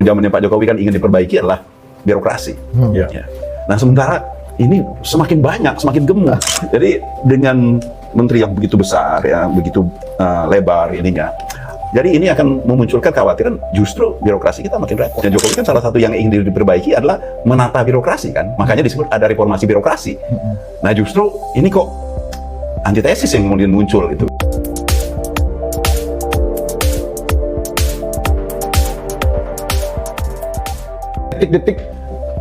zamannya Pak Jokowi kan ingin diperbaiki adalah birokrasi. Ya. Nah sementara ini semakin banyak, semakin gemuk. Jadi dengan menteri yang begitu besar, ya begitu lebar ininya. Jadi ini akan memunculkan kekhawatiran justru birokrasi kita makin repot. Dan Jokowi kan salah satu yang ingin diperbaiki adalah menata birokrasi kan. Makanya disebut ada reformasi birokrasi. Nah justru ini kok antitesis yang kemudian muncul itu. Detik-detik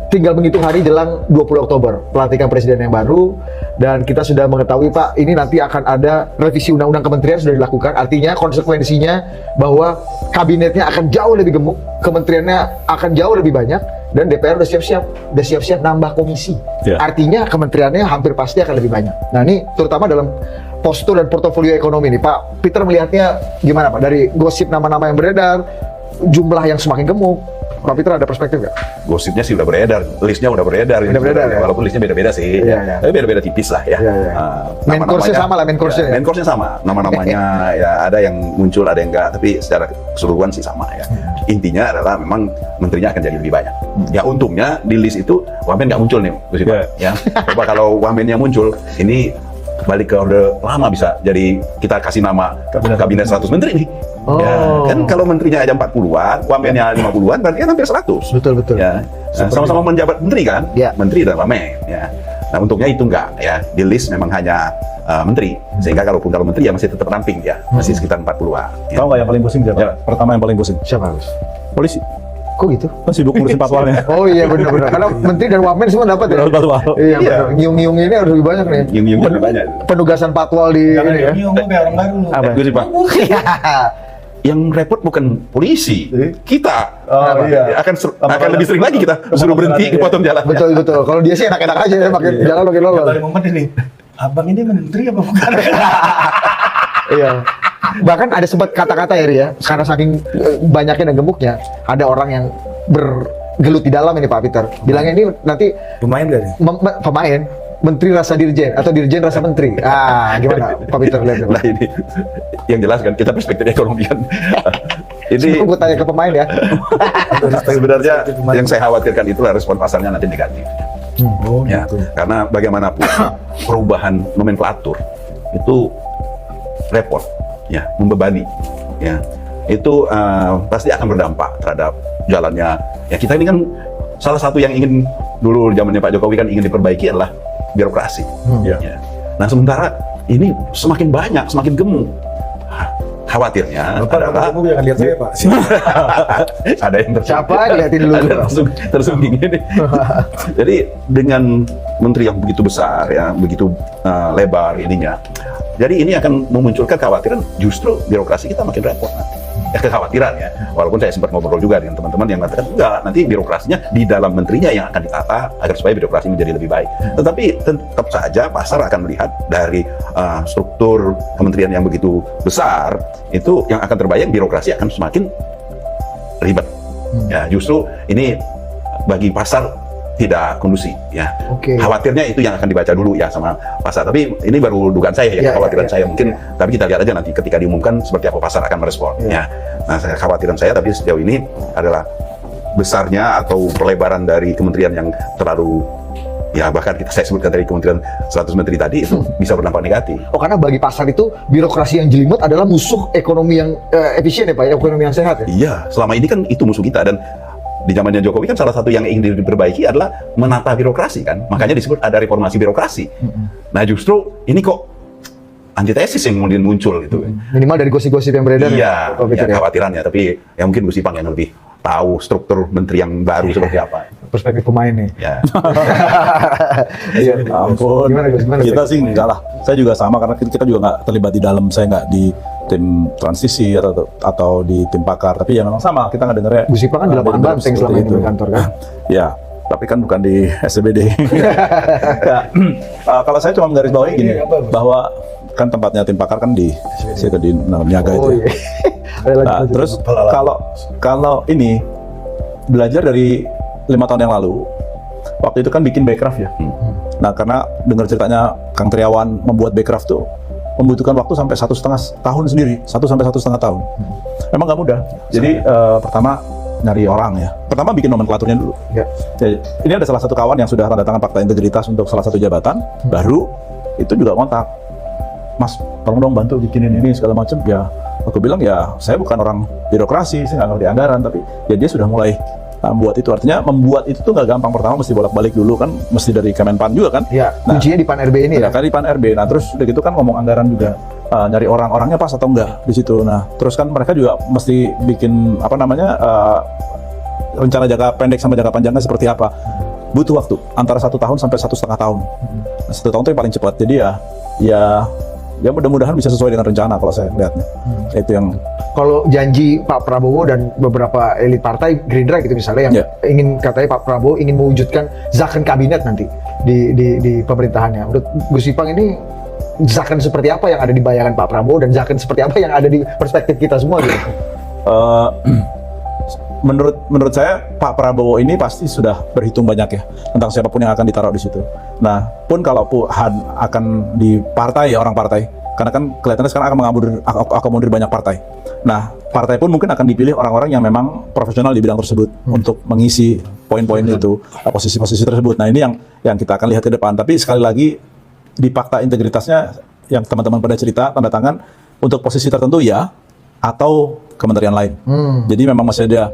tinggal menghitung hari jelang 20 Oktober pelantikan presiden yang baru, dan kita sudah mengetahui Pak, ini nanti akan ada revisi undang-undang kementerian sudah dilakukan. Artinya konsekuensinya bahwa kabinetnya akan jauh lebih gemuk, kementeriannya akan jauh lebih banyak, dan DPR udah siap-siap nambah komisi. Artinya kementeriannya hampir pasti akan lebih banyak. Nah ini terutama dalam postur dan portofolio ekonomi nih Pak Peter, melihatnya gimana Pak? Dari gosip nama-nama yang beredar, jumlah yang semakin gemuk, Pak Peter ada perspektif nggak? Gosipnya sih udah beredar, listnya udah beredar. Udah beredar ya? Walaupun listnya beda-beda sih, tapi beda-beda tipis lah ya. Main course-nya sama lah, main course-nya. Main course-nya sama, nama-namanya ya ada yang muncul, ada yang enggak, tapi secara keseluruhan sih sama ya. Intinya adalah memang menterinya akan jadi lebih banyak. Ya untungnya di list itu Wamen nggak muncul nih, Gus Ipan. Ya, coba kalau Wamennya muncul, ini balik ke orde lama bisa. Jadi kita kasih nama kabinet 100 menteri nih. Ya, kan kalau menterinya aja 40-an, wamennya 50-an, berarti kan hampir 100. Betul. Ya, sama-sama menjabat menteri kan? Ya. Menteri dan wamen. Ya. Nah, untungnya itu enggak ya. Di list memang hanya menteri. Sehingga kalau menteri ya masih tetap ramping ya, masih sekitar 40-an. Ya. Tahu nggak yang paling pusing siapa? Ya. Pertama yang paling pusing. Siapa Gus? Polisi. Kok gitu? Kan sibuk ngurusin patwalnya. Oh iya benar-benar. Karena menteri dan wamen semua dapat ya. Patwal. Iya benar. Nyiung-nyiung ini harus lebih banyak nih. Nyiung-nyiung lebih banyak. Penugasan patwal di ini ya. Ini kayak orang baru. Apa? Gus Ipan. Yang repot bukan polisi, kita. Akan lebih sering lagi kita suruh berhenti ke potong jalan. Betul. Kalau dia sih enak-enak aja ya, makin jalan makin lolos. Dari momen ini, abang ini menteri apa bukan? Iya. Bahkan ada sempat kata-kata ya, karena saking banyaknya dan gemuknya, ada orang yang bergelut di dalam ini Pak Peter. Bilangnya ini nanti Pemain gak nih? pemain menteri rasa dirjen atau dirjen rasa menteri. Gimana Pak Peter lihat? Nah ini yang jelas kan kita perspektif ekonomi kan. Ini gue tanya ke pemain ya. sebenarnya yang saya khawatirkan itulah respon pasarnya nanti negatif. Ya, karena bagaimanapun perubahan nomenklatur itu repot, ya, membebani, ya, itu pasti akan berdampak terhadap jalannya. Ya kita ini kan salah satu yang ingin dulu zamannya Pak Jokowi kan ingin diperbaiki adalah birokrasi. Ya. Nah sementara ini semakin banyak, semakin gemuk. Khawatirnya adalah Jangan lihat saya Pak. ada yang Siapa? Lihatin dulu. tersungking ini. Jadi dengan menteri yang begitu besar ya, begitu lebar ininya. Jadi ini akan memunculkan kekhawatiran justru birokrasi kita makin repot nanti. Ya kekhawatiran ya. Walaupun saya sempat ngobrol juga dengan teman-teman yang mengatakan enggak, nanti birokrasinya di dalam menterinya yang akan ditata agar supaya birokrasi menjadi lebih baik. Tetapi tetap saja pasar akan melihat dari struktur kementerian yang begitu besar itu yang akan terbayang birokrasi akan semakin ribet. Ya justru ini bagi pasar tidak kondusif ya. Khawatirnya itu yang akan dibaca dulu ya sama pasar. Tapi ini baru dugaan saya ya, kekhawatiran saya mungkin. Tapi kita lihat aja nanti ketika diumumkan seperti apa pasar akan merespon. Ya. Nah, kekhawatiran saya tapi sejauh ini adalah besarnya atau pelebaran dari kementerian yang terlalu ya bahkan saya sebutkan dari kementerian 100 menteri tadi itu bisa berdampak negatif. Karena bagi pasar itu birokrasi yang jelimet adalah musuh ekonomi yang efisien ya Pak, ekonomi yang sehat ya. Iya, selama ini kan itu musuh kita, dan di zamannya Jokowi kan salah satu yang ingin diperbaiki adalah menata birokrasi kan, makanya disebut ada reformasi birokrasi. Nah justru ini kok antitesis yang kemudian muncul gitu. Minimal dari gosip-gosip yang beredar. Iya, ya, kekhawatirannya, tapi ya mungkin Gus Ipang yang lebih tahu struktur menteri yang baru seperti apa. Perspektif pemain nih. Ya. Iya, ampun. Gimana, Kita sih enggak lah. Saya juga sama karena kita juga nggak terlibat di dalam. Saya nggak di tim transisi atau di tim pakar. Tapi ya memang sama. Kita nggak dengarnya. Gus Ipang kan di lapangan banteng selama ini di kantor kan. Ya, tapi kan bukan di SCBD. Ya, kalau saya cuma menggarisbawahi gini, bahwa kan tempatnya tim pakar kan di situ di Niaga itu. Iya. Nah, terus kalau ini belajar dari 5 tahun yang lalu, waktu itu kan bikin Backcraft ya. Nah karena dengar ceritanya Kang Triawan membuat Backcraft tuh membutuhkan waktu sampai 1,5 tahun sendiri, 1 sampai 1,5 tahun. Memang nggak mudah. Jadi pertama nyari orang ya. Pertama bikin nomenklaturnya dulu. Ya. Jadi, ini ada salah satu kawan yang sudah tanda tangan fakta integritas untuk salah satu jabatan baru, itu juga kontak, Mas, tolong dong bantu bikinin ini segala macam. Ya, aku bilang ya saya bukan orang birokrasi, saya nggak ngerti anggaran, tapi ya dia sudah mulai buat itu. Artinya membuat itu tuh nggak gampang. Pertama mesti bolak-balik dulu kan, mesti dari Kemenpan juga kan. Ya, Nah, kuncinya di Pan RB ini ya. kali Pan RB. Nah terus udah gitu kan ngomong anggaran juga, nyari orang-orangnya pas atau enggak di situ. Nah terus kan mereka juga mesti bikin apa namanya rencana jangka pendek sama jangka panjangnya seperti apa. Butuh waktu antara 1 tahun sampai 1,5 tahun. Nah, 1 tahun itu yang paling cepat. Jadi ya mudah-mudahan bisa sesuai dengan rencana kalau saya lihatnya. Itu yang Kalau janji Pak Prabowo dan beberapa elit partai Gerindra gitu misalnya yang Ya. ingin katanya Pak Prabowo ingin mewujudkan zakon kabinet nanti di pemerintahannya. Menurut Gus Ipang ini zakon seperti apa yang ada di bayangan Pak Prabowo dan zakon seperti apa yang ada di perspektif kita semua gitu? menurut saya Pak Prabowo ini pasti sudah berhitung banyak ya tentang siapapun yang akan ditaruh di situ. Nah, pun kalau akan di partai orang partai, karena kan kelihatannya sekarang akan mengakomodir banyak partai. Nah, partai pun mungkin akan dipilih orang-orang yang memang profesional di bidang tersebut untuk mengisi poin-poin itu, posisi-posisi tersebut. Nah, ini yang kita akan lihat ke depan. Tapi sekali lagi di fakta integritasnya yang teman-teman pada cerita tanda tangan untuk posisi tertentu ya, atau kementerian lain. Jadi memang masih ada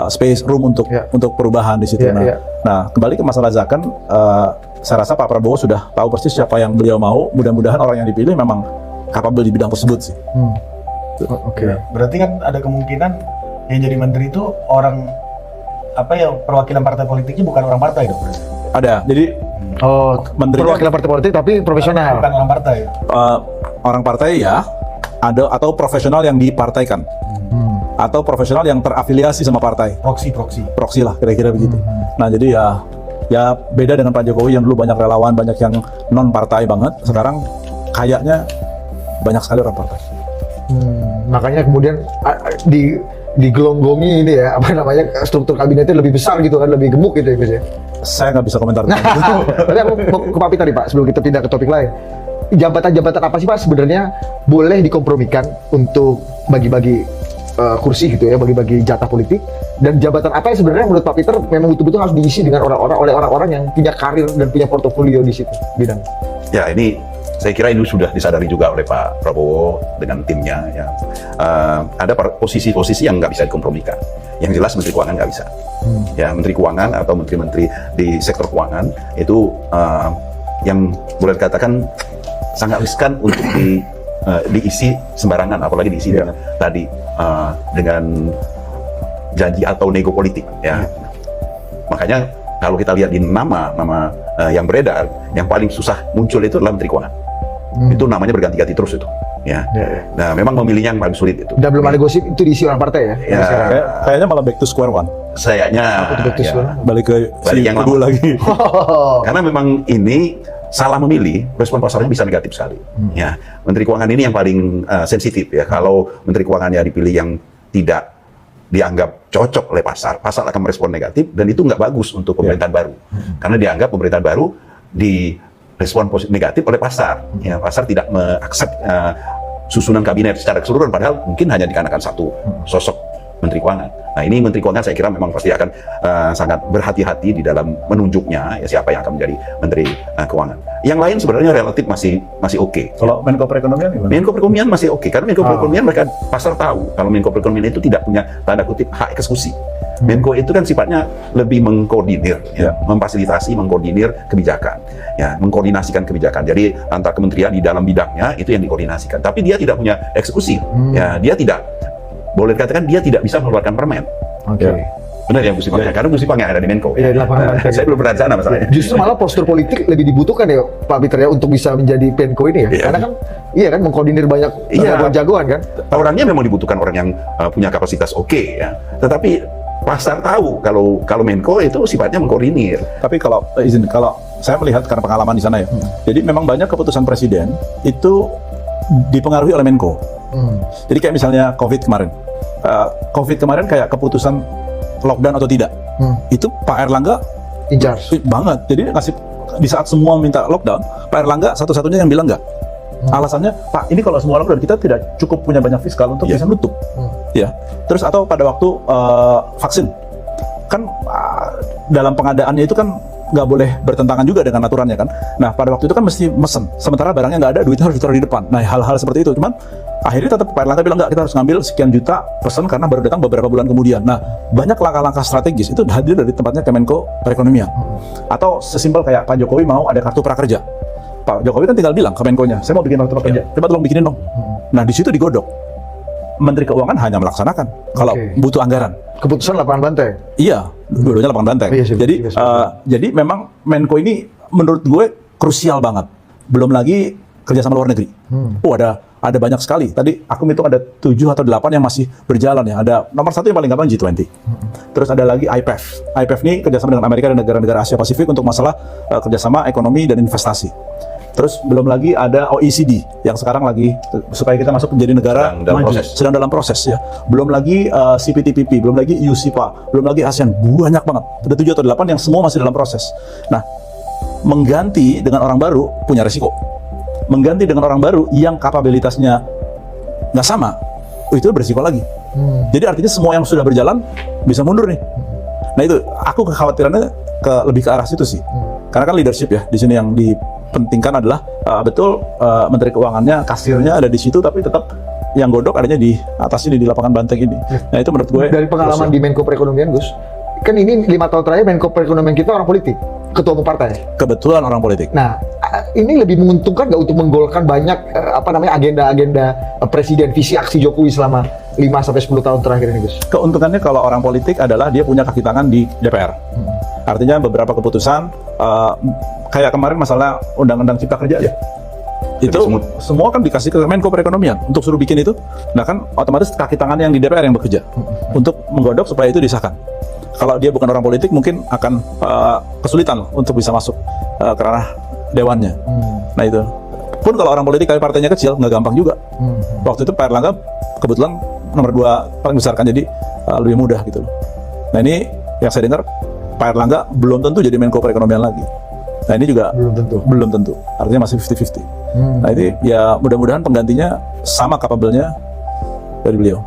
space room untuk perubahan di situ. Nah, kembali ke masalah zakon, saya rasa Pak Prabowo sudah tahu persis siapa yang beliau mau. Mudah-mudahan orang yang dipilih memang kapabel di bidang tersebut sih. Oke. Berarti kan ada kemungkinan yang jadi menteri itu orang perwakilan partai politiknya bukan orang partai dong. Ada. Jadi Oh, menterinya perwakilan partai politik tapi profesional. Bukan orang partai. orang partai ya, ada atau profesional yang dipartaikan. Atau profesional yang terafiliasi sama partai. Proksi lah kira-kira begitu. Nah, jadi ya beda dengan Pak Jokowi yang dulu banyak relawan, banyak yang non partai banget. Sekarang kayaknya banyak sekali orang partai. Makanya kemudian digelonggongi ini ya, apa namanya, struktur kabinetnya lebih besar gitu kan, lebih gemuk gitu ya Gus ya. Saya nggak bisa komentar. Tadi aku mau ke Pak Peter nih Pak, sebelum kita pindah ke topik lain. Jabatan-jabatan apa sih Pak sebenarnya boleh dikompromikan untuk bagi-bagi kursi gitu ya, bagi-bagi jatah politik, dan jabatan apa yang sebenarnya menurut Pak Peter memang betul-betul harus diisi dengan orang-orang yang punya karir dan punya portofolio di situ bidang. Ya, ini saya kira ini sudah disadari juga oleh Pak Prabowo dengan timnya. Ya. Ada posisi-posisi yang nggak bisa dikompromikan. Yang jelas Menteri Keuangan nggak bisa. Ya, Menteri Keuangan atau menteri-menteri di sektor keuangan itu yang boleh dikatakan sangat riskan untuk diisi sembarangan, apalagi diisi dengan tadi dengan janji atau nego politik. Ya. Makanya kalau kita lihat di nama yang beredar, yang paling susah muncul itu adalah Menteri Keuangan. Itu namanya berganti-ganti terus itu. Ya. Nah, memang memilihnya yang paling sulit itu. Dan belum ada gosip itu diisi orang partai ya? Ya, Kayaknya malah back to square one. sayangnya Balik ke Balik yang kedua lama. lagi. karena memang ini salah memilih, respon pasarnya bisa negatif sekali. Ya, Menteri Keuangan ini yang paling sensitif ya. Kalau Menteri Keuangannya dipilih yang tidak dianggap cocok oleh pasar akan merespon negatif, dan itu nggak bagus untuk pemerintahan baru. Karena dianggap pemerintahan baru direspon negatif oleh pasar. Ya, pasar tidak mengaksept susunan kabinet secara keseluruhan, padahal mungkin hanya dikarenakan satu sosok Menteri Keuangan. Nah, ini Menteri Keuangan saya kira memang pasti akan sangat berhati-hati di dalam menunjuknya ya, siapa yang akan menjadi Menteri Keuangan. Yang lain sebenarnya relatif masih oke. Kalau Menko Perekonomian gimana? Menko Perekonomian masih oke, karena Menko Perekonomian mereka pasar tahu kalau Menko Perekonomian itu tidak punya tanda kutip hak eksekusi. Menko itu kan sifatnya lebih mengkoordinir, memfasilitasi, mengkoordinir kebijakan, ya, mengkoordinasikan kebijakan. Jadi antar kementerian di dalam bidangnya itu yang dikoordinasikan. Tapi dia tidak punya eksekusi, ya, dia tidak, boleh dikatakan dia tidak bisa mengeluarkan permen. Oke. Benar ya, Gus Ipang, karena Gus Ipang yang ada di Menko. Iya, di lapangan. Saya belum pernah di sana masalahnya. Justru malah postur politik lebih dibutuhkan ya Pak Peter ya untuk bisa menjadi Menko ini ya. Iya. Karena kan mengkoordinir banyak jagoan-jagoan kan. Orangnya memang dibutuhkan orang yang punya kapasitas oke, ya. Tetapi pasar tahu kalau Menko itu sifatnya mengkoordinir. Tapi kalau saya melihat karena pengalaman di sana ya, jadi memang banyak keputusan presiden itu dipengaruhi oleh Menko. Jadi kayak misalnya COVID kemarin kayak keputusan lockdown atau tidak, itu Pak Erlangga In charge. banget. Jadi ngasih di saat semua minta lockdown, Pak Erlangga satu-satunya yang bilang enggak. Alasannya, Pak, ini kalau semua lockdown kita tidak cukup punya banyak fiskal untuk bisa nutup. ya. Terus atau pada waktu vaksin kan dalam pengadaannya itu kan nggak boleh bertentangan juga dengan aturannya kan. Nah pada waktu itu kan mesti mesen, sementara barangnya nggak ada, duitnya harus ditaruh di depan. Nah hal-hal seperti itu, cuman akhirnya tetap Pak Erlangga bilang nggak, kita harus ngambil sekian juta pesan karena baru datang beberapa bulan kemudian. Nah banyak langkah-langkah strategis itu hadir dari tempatnya Kemenko Perekonomian. Atau sesimpel kayak Pak Jokowi mau ada kartu prakerja, Pak Jokowi kan tinggal bilang ke Menkonya, saya mau bikin kartu prakerja, coba tolong bikinin dong. Nah di situ digodok, Menteri Keuangan hanya melaksanakan kalau butuh anggaran. Keputusan lapangan banteng. Iya, dua-duanya lapangan banteng. Iya sih, Jadi, jadi memang Menko ini menurut gue krusial banget. Belum lagi kerjasama luar negeri. Oh ada banyak sekali. Tadi aku ngitung ada 7 atau 8 yang masih berjalan ya. Ada nomor 1 yang paling gampang G20. Terus ada lagi IPEF. IPEF ini kerjasama dengan Amerika dan negara-negara Asia Pasifik untuk masalah kerjasama ekonomi dan investasi. Terus belum lagi ada OECD yang sekarang lagi supaya kita masuk menjadi negara sedang dalam proses ya. Belum lagi CPTPP, belum lagi UCPA, belum lagi ASEAN, banyak banget. Ada 7 atau 8 yang semua masih dalam proses. Nah, mengganti dengan orang baru punya resiko. Mengganti dengan orang baru yang kapabilitasnya nggak sama, itu beresiko lagi. Jadi artinya semua yang sudah berjalan bisa mundur nih. Nah itu aku kekhawatirannya lebih ke arah situ sih. Karena kan leadership ya di sini yang dipentingkan adalah betul Menteri Keuangannya, kasirnya ada di situ, tapi tetap yang godok adanya di atas ini, di lapangan banteng ini. Nah itu menurut gue dari pengalaman di Menko Perekonomian, Gus, kan ini 5 tahun terakhir Menko Perekonomian kita orang politik, ketua umum partai. kebetulan orang politik. Nah, ini lebih menguntungkan nggak untuk menggolkan banyak agenda-agenda presiden, visi aksi Jokowi selama 5-10 tahun terakhir ini, Gus? Keuntungannya kalau orang politik adalah dia punya kaki tangan di DPR. Artinya beberapa keputusan kayak kemarin masalah Undang-Undang Cipta Kerja aja. Itu semua kan dikasih ke Menko Perekonomian untuk suruh bikin itu. Nah kan otomatis kaki tangan yang di DPR yang bekerja untuk menggodok supaya itu disahkan. Kalau dia bukan orang politik mungkin akan kesulitan untuk bisa masuk ke ranah dewannya. Nah itu pun kalau orang politik tapi partainya kecil nggak gampang juga. Waktu itu Pak Erlangga kebetulan nomor 2 paling besar kan, jadi lebih mudah gitu loh. Nah ini yang saya dengar Pak Erlangga belum tentu jadi Menko Perekonomian lagi. Nah ini juga belum tentu. Artinya masih 50-50. Nah ini ya mudah-mudahan penggantinya sama kapabelnya dari beliau.